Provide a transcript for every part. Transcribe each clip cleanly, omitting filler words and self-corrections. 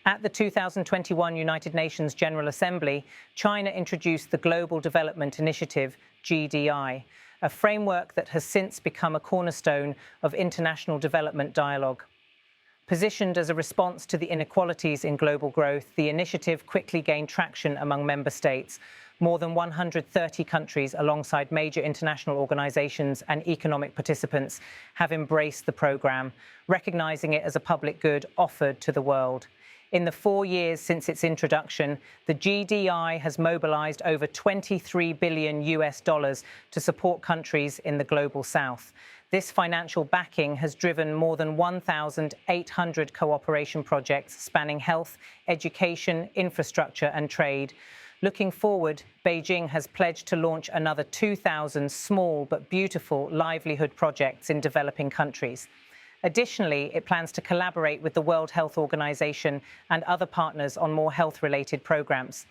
At the 2021 United Nations General Assembly, China introduced the Global Development Initiative, GDI, a framework that has since become a cornerstone of international development dialogue. Positioned as a response to the inequalities in global growth, the initiative quickly gained traction among member states. More than 130 countries, alongside major international organizations and economic participants, have embraced the program, recognizing it as a public good offered to the world. In the 4 years since its introduction, the GDI has mobilized over $23 billion to support countries in the global south. This financial backing has driven more than 1,800 cooperation projects spanning health, education, infrastructure and trade. Looking forward, Beijing has pledged to launch another 2,000 small but beautiful livelihood projects in developing countries. Additionally, it plans to collaborate with the World Health Organization and other partners on more health-related programs.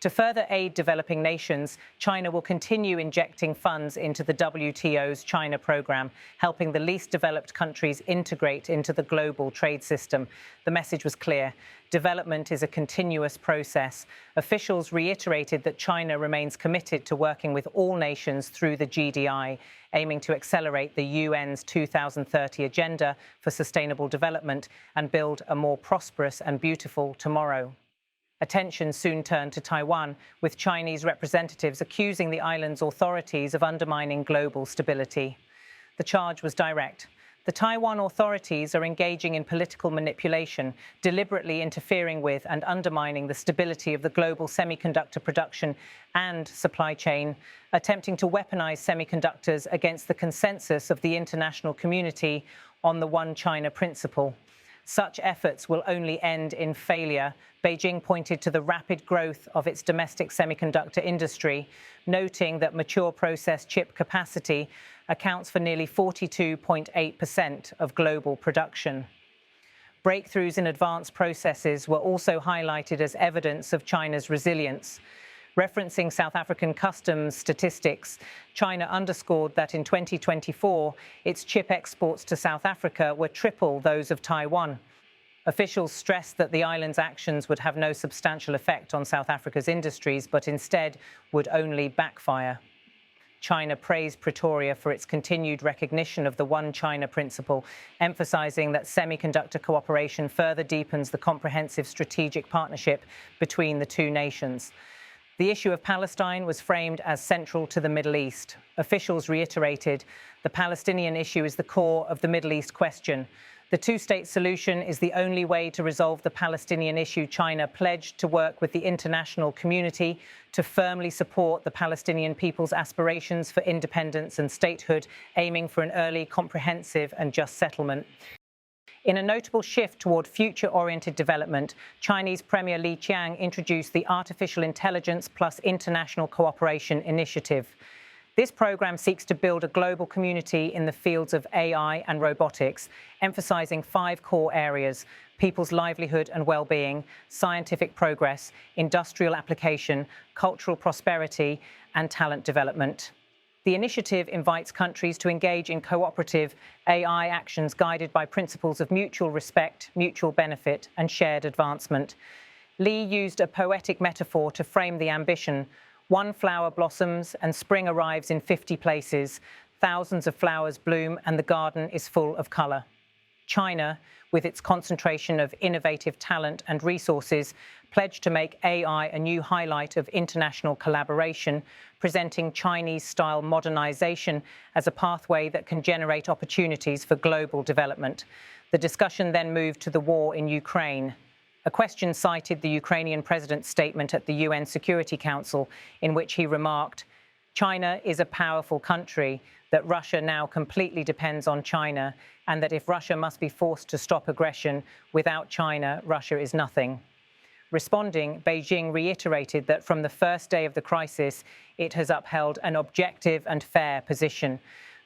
To further aid developing nations, China will continue injecting funds into the WTO's China program, helping the least developed countries integrate into the global trade system. The message was clear. Development is a continuous process. Officials reiterated that China remains committed to working with all nations through the GDI, aiming to accelerate the UN's 2030 Agenda for Sustainable Development and build a more prosperous and beautiful tomorrow. Attention soon turned to Taiwan, with Chinese representatives accusing the island's authorities of undermining global stability. The charge was direct. The Taiwan authorities are engaging in political manipulation, deliberately interfering with and undermining the stability of the global semiconductor production and supply chain, attempting to weaponize semiconductors against the consensus of the international community on the One China principle. Such efforts will only end in failure. Beijing pointed to the rapid growth of its domestic semiconductor industry, noting that mature process chip capacity accounts for nearly 42.8% of global production. Breakthroughs in advanced processes were also highlighted as evidence of China's resilience. Referencing South African customs statistics, China underscored that in 2024, its chip exports to South Africa were triple those of Taiwan. Officials stressed that the island's actions would have no substantial effect on South Africa's industries, but instead would only backfire. China praised Pretoria for its continued recognition of the One China principle, emphasizing that semiconductor cooperation further deepens the comprehensive strategic partnership between the two nations. The issue of Palestine was framed as central to the Middle East. Officials reiterated the Palestinian issue is the core of the Middle East question. The two-state solution is the only way to resolve the Palestinian issue. China pledged to work with the international community to firmly support the Palestinian people's aspirations for independence and statehood, aiming for an early, comprehensive and just settlement. In a notable shift toward future-oriented development, Chinese Premier Li Qiang introduced the Artificial Intelligence plus International Cooperation Initiative. This program seeks to build a global community in the fields of AI and robotics, emphasizing 5 core areas: people's livelihood and well-being, scientific progress, industrial application, cultural prosperity, and talent development. The initiative invites countries to engage in cooperative AI actions guided by principles of mutual respect, mutual benefit, and shared advancement. Li used a poetic metaphor to frame the ambition. One flower blossoms and spring arrives in 50 places. Thousands of flowers bloom and the garden is full of color. China, with its concentration of innovative talent and resources, pledged to make AI a new highlight of international collaboration, presenting Chinese-style modernization as a pathway that can generate opportunities for global development. The discussion then moved to the war in Ukraine. A question cited the Ukrainian president's statement at the UN Security Council, in which he remarked, "China is a powerful country, that Russia now completely depends on China, and that if Russia must be forced to stop aggression, without China, Russia is nothing." Responding, Beijing reiterated that from the first day of the crisis, it has upheld an objective and fair position.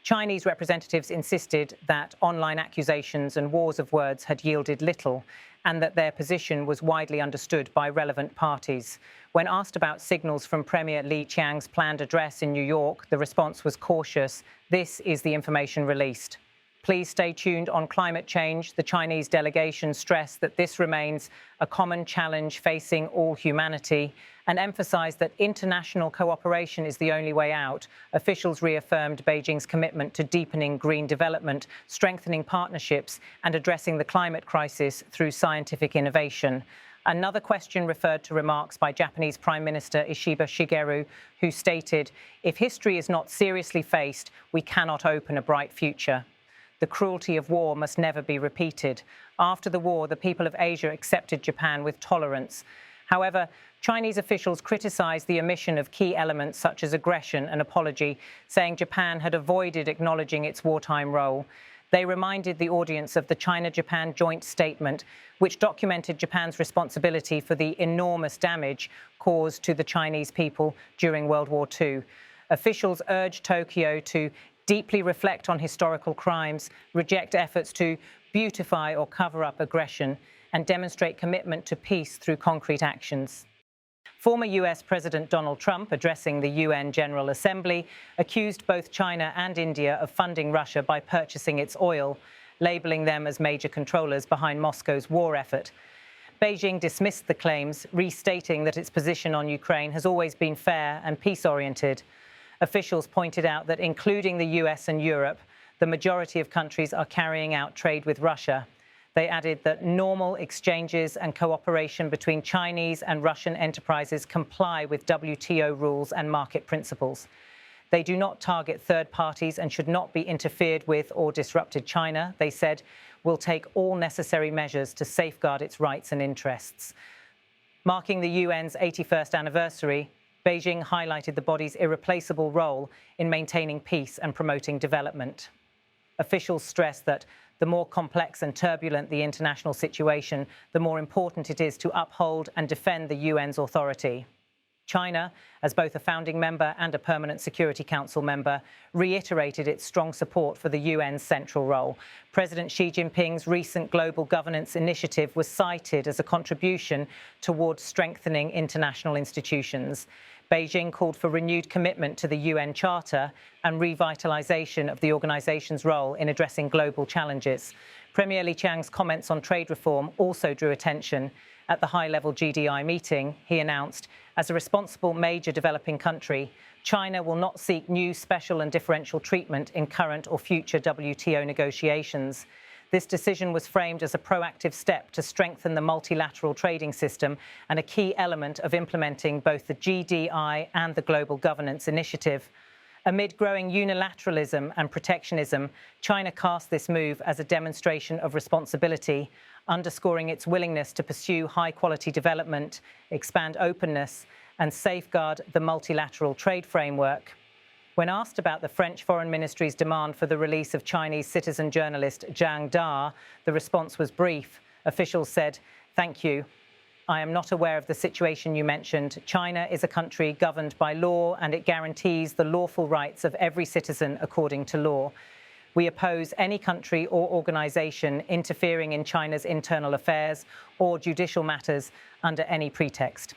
Chinese representatives insisted that online accusations and wars of words had yielded little, and that their position was widely understood by relevant parties. When asked about signals from Premier Li Qiang's planned address in New York, the response was cautious. This is the information released. Please stay tuned on climate change. The Chinese delegation stressed that this remains a common challenge facing all humanity and emphasized that international cooperation is the only way out. Officials reaffirmed Beijing's commitment to deepening green development, strengthening partnerships, and addressing the climate crisis through scientific innovation. Another question referred to remarks by Japanese Prime Minister Ishiba Shigeru, who stated, "If history is not seriously faced, we cannot open a bright future." The cruelty of war must never be repeated. After the war, the people of Asia accepted Japan with tolerance. However, Chinese officials criticized the omission of key elements such as aggression and apology, saying Japan had avoided acknowledging its wartime role. They reminded the audience of the China-Japan joint statement, which documented Japan's responsibility for the enormous damage caused to the Chinese people during World War II. Officials urged Tokyo to deeply reflect on historical crimes, reject efforts to beautify or cover up aggression, and demonstrate commitment to peace through concrete actions. Former US President Donald Trump, addressing the UN General Assembly, accused both China and India of funding Russia by purchasing its oil, labeling them as major controllers behind Moscow's war effort. Beijing dismissed the claims, restating that its position on Ukraine has always been fair and peace-oriented. Officials pointed out that, including the US and Europe, the majority of countries are carrying out trade with Russia. They added that normal exchanges and cooperation between Chinese and Russian enterprises comply with WTO rules and market principles. They do not target third parties and should not be interfered with or disrupted. China, they said, will take all necessary measures to safeguard its rights and interests. Marking the UN's 81st anniversary, Beijing highlighted the body's irreplaceable role in maintaining peace and promoting development. Officials stressed that the more complex and turbulent the international situation, the more important it is to uphold and defend the UN's authority. China, as both a founding member and a permanent Security Council member, reiterated its strong support for the UN's central role. President Xi Jinping's recent global governance initiative was cited as a contribution towards strengthening international institutions. Beijing called for renewed commitment to the UN Charter and revitalization of the organization's role in addressing global challenges. Premier Li Qiang's comments on trade reform also drew attention. At the high-level GDI meeting, he announced, as a responsible major developing country, China will not seek new special and differential treatment in current or future WTO negotiations. This decision was framed as a proactive step to strengthen the multilateral trading system and a key element of implementing both the GDI and the Global Governance Initiative. Amid growing unilateralism and protectionism, China cast this move as a demonstration of responsibility, underscoring its willingness to pursue high-quality development, expand openness, and safeguard the multilateral trade framework. When asked about the French Foreign Ministry's demand for the release of Chinese citizen journalist Zhang Da, the response was brief. Officials said, "Thank you. I am not aware of the situation you mentioned. China is a country governed by law, and it guarantees the lawful rights of every citizen according to law. We oppose any country or organization interfering in China's internal affairs or judicial matters under any pretext."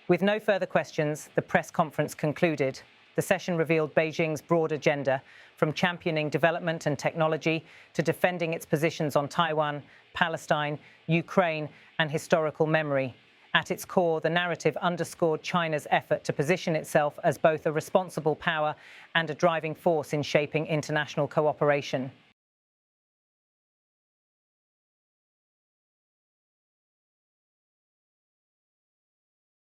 With no further questions, the press conference concluded. The session revealed Beijing's broad agenda, from championing development and technology to defending its positions on Taiwan, Palestine, Ukraine, and historical memory. At its core, the narrative underscored China's effort to position itself as both a responsible power and a driving force in shaping international cooperation.